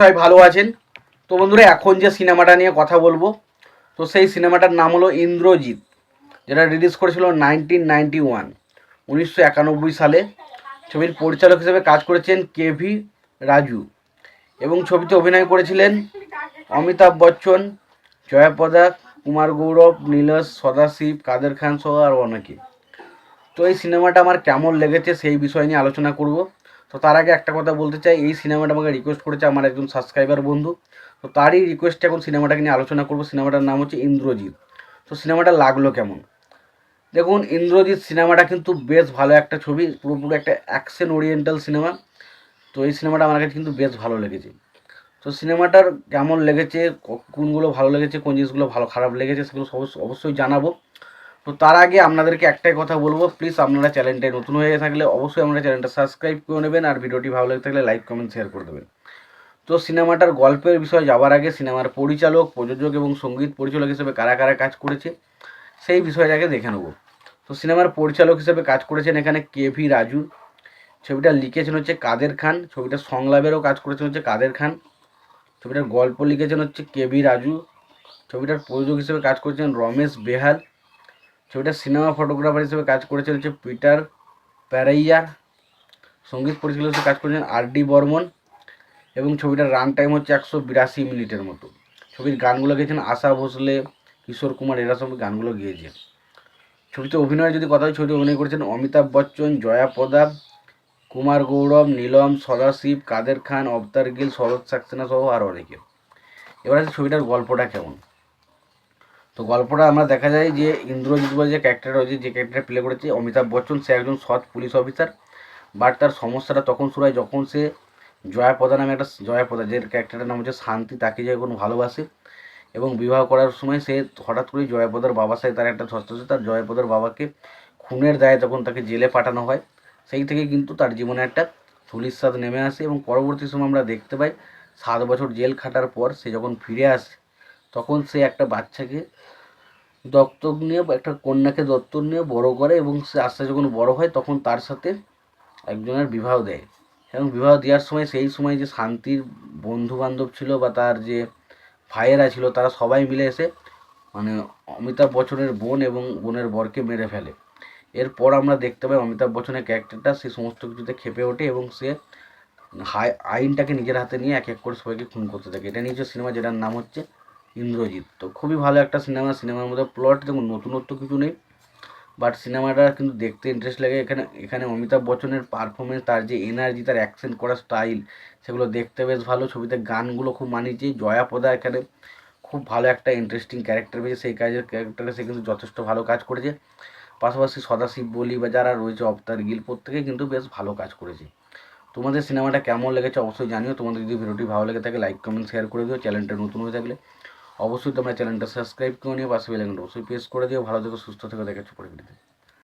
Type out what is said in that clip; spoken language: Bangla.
সবাই ভালো আছেন। তো বন্ধুরা, এখন যে সিনেমাটা নিয়ে কথা বলবো, তো সেই সিনেমাটার নাম হলো ইন্দ্রজিৎ, যেটা রিলিজ করেছিল 1991, 1991 সালে। ছবির পরিচালক হিসেবে কাজ করেছেন কেভি রাজু, এবং ছবিতে অভিনয় করেছিলেন অমিতাভ বচ্চন, জয়াপ্রদা, কুমার গৌরব, নীলেশ, সদাশিব, কাদের খান সহ আর অনেকে। তো এই সিনেমাটা আমার কেমন লেগেছে সেই বিষয় নিয়ে আলোচনা করব। তো তার আগে একটা কথা বলতে চাই, এই সিনেমাটা আমাকে রিকোয়েস্ট করেছে আমার একজন সাবস্ক্রাইবার বন্ধু। তো তারই রিকোয়েস্টে এখন সিনেমাটাকে নিয়ে আলোচনা করব। সিনেমাটার নাম হচ্ছে ইন্দ্রজিৎ। তো সিনেমাটা লাগলো কেমন? দেখুন, ইন্দ্রজিৎ সিনেমাটা কিন্তু বেশ ভালো একটা ছবি, পুরোপুরি একটা অ্যাকশন ওরিয়েন্টাল সিনেমা। তো এই সিনেমাটা আমার কাছে কিন্তু বেশ ভালো লেগেছে। তো সিনেমাটার কেমন লেগেছে, কোনগুলো ভালো লেগেছে, কোন জিনিসগুলো ভালো খারাপ লেগেছে, সেগুলো অবশ্যই জানাবো। তো তার আগে আপনাদেরকে একটাই কথা বলবো, প্লিজ আপনারা চ্যানেলটায় নতুন হয়ে থাকলে অবশ্যই আপনারা চ্যানেলটা সাবস্ক্রাইব করে নেবেন, আর ভিডিওটি ভালো লেগে থাকলে লাইক কমেন্ট শেয়ার করে দেবেন। তো সিনেমাটার গল্পের বিষয়ে যাওয়ার আগে সিনেমার পরিচালক, প্রযোজক এবং সঙ্গীত পরিচালক হিসেবে কারা কারা কাজ করেছে সেই বিষয়টাকে দেখে নেব। তো সিনেমার পরিচালক হিসেবে কাজ করেছেন এখানে কেভি রাজু। ছবিটা লিখেছেন হচ্ছে কাদের খান। ছবিটার সংলাপেরও কাজ করেছেন হচ্ছে কাদের খান। ছবিটার গল্প লিখেছেন হচ্ছে কেভি রাজু। ছবিটার প্রযোজক হিসেবে কাজ করেছেন রমেশ বেহাল। ছবিটার সিনেমা ফটোগ্রাফার হিসেবে কাজ করেছেন হচ্ছে পিটার প্যারাইয়া। সঙ্গীত পরিচালক হিসেবে কাজ করেছেন আর.ডি. বর্মন, এবং ছবিটার রান টাইম হচ্ছে 182 মিনিটের মতো। ছবির গানগুলো গেয়েছেন আশা ভোসলে, কিশোর কুমার, এরা সব গানগুলো গিয়েছে। ছবিতে অভিনয়ের যদি কথা হয়, ছবিতে অভিনয় করেছেন অমিতাভ বচ্চন, জয়া প্রদা, কুমার গৌরব, নীলম, সদাশিব, কাদের খান, অবতার গিল, শরৎ সাক্সেনা সহ আর অনেকে। এবার আছে ছবিটার গল্পটা কেমন। তো গল্পটা আমরা দেখা যায় যে ইন্দ্রজিৎ বলে যে ক্যারেক্টার রয়েছে, যে ক্যারেক্টার প্লে করেছে অমিতাভ বচ্চন, সে একজন সৎ পুলিশ অফিসার। বাট তার সমস্যাটা তখন শুরু হয় যখন সে জয়াপ্রদা নামে একটা, জয়াপ্রদা যে ক্যারেক্টারের নাম হচ্ছে শান্তি, তাকে যখন ভালোবাসে এবং বিবাহ করার সময় সে হঠাৎ করেই জয়াপ্রদার বাবার সাথে তার একটা ঝড় হচ্ছে। তার জয়াপ্রদার বাবাকে খুনের দায়ে তখন তাকে জেলে পাঠানো হয়। সেই থেকে কিন্তু তার জীবনে একটা ধূলিসাৎ নেমে আসে, এবং পরবর্তী সময় আমরা দেখতে পাই 7 বছর জেল খাটার পর সে যখন ফিরে আসে, তখন সে একটা বাচ্চাকে দত্তক নিয়ে, একটা কন্যাকে দত্তক নিয়ে বড় করে, এবং সে আস্তে যখন বড় হয় তখন তার সাথে একজনের বিবাহ দেয়। এবং বিবাহ দেওয়ার সময় সেই সময় যে শান্তির বন্ধু বান্ধব ছিল বা তার যে ভাইয়েরা ছিল, তারা সবাই মিলে এসে মানে অমিতাভ বচ্চনের বোন এবং বোনের বরকে মেরে ফেলে। এরপর আমরা দেখতে পাই অমিতাভ বচ্চনের ক্যারেক্টারটা সে সমস্ত কিছুতে খেপে ওঠে, এবং সে আইনটাকে নিজের হাতে নিয়ে এক এক করে সবাইকে খুন করতে থাকে। এটা নিয়ে সিনেমা, যেটার নাম হচ্ছে ইন্দ্রজিৎ। তো খুবই ভালো একটা সিনেমা। সিনেমার মধ্যে প্লট যেমন নতুনত্ব কিছু নেই, বাট সিনেমাটা কিন্তু দেখতে ইন্টারেস্ট লাগে। এখানে এখানে অমিতাভ বচ্চনের পারফরমেন্স, তার যে এনার্জি, তার অ্যাকশন করার স্টাইল, সেগুলো দেখতে বেশ ভালো। ছবিতে গানগুলো খুব মানিয়েছে। জয়াপ্রদা এখানে খুব ভালো একটা ইন্টারেস্টিং ক্যারেক্টার পেয়েছে, সেই কাজের ক্যারেক্টারে সে কিন্তু যথেষ্ট ভালো কাজ করেছে। পাশাপাশি সদাশিব বলি বা যারা রয়েছে, অবতার গিল, প্রত্যেকে কিন্তু বেশ ভালো কাজ করেছে। তোমাদের সিনেমাটা কেমন লেগেছে অবশ্যই জানিও। তোমাদের যদি ভিডিওটি ভালো লেগে থাকে লাইক কমেন্ট শেয়ার করে দিও। চ্যানেলটা নতুন হয়ে থাকলে অবশ্যই তোমরা চ্যানেলটা সাবস্ক্রাইব করে নিও, পাশে বেল আইকনটা অবশ্যই প্রেস করে দিও। ভালো থেকো, সুস্থ থেকো, দেখাচ্ছ পরে ভিডিওতে।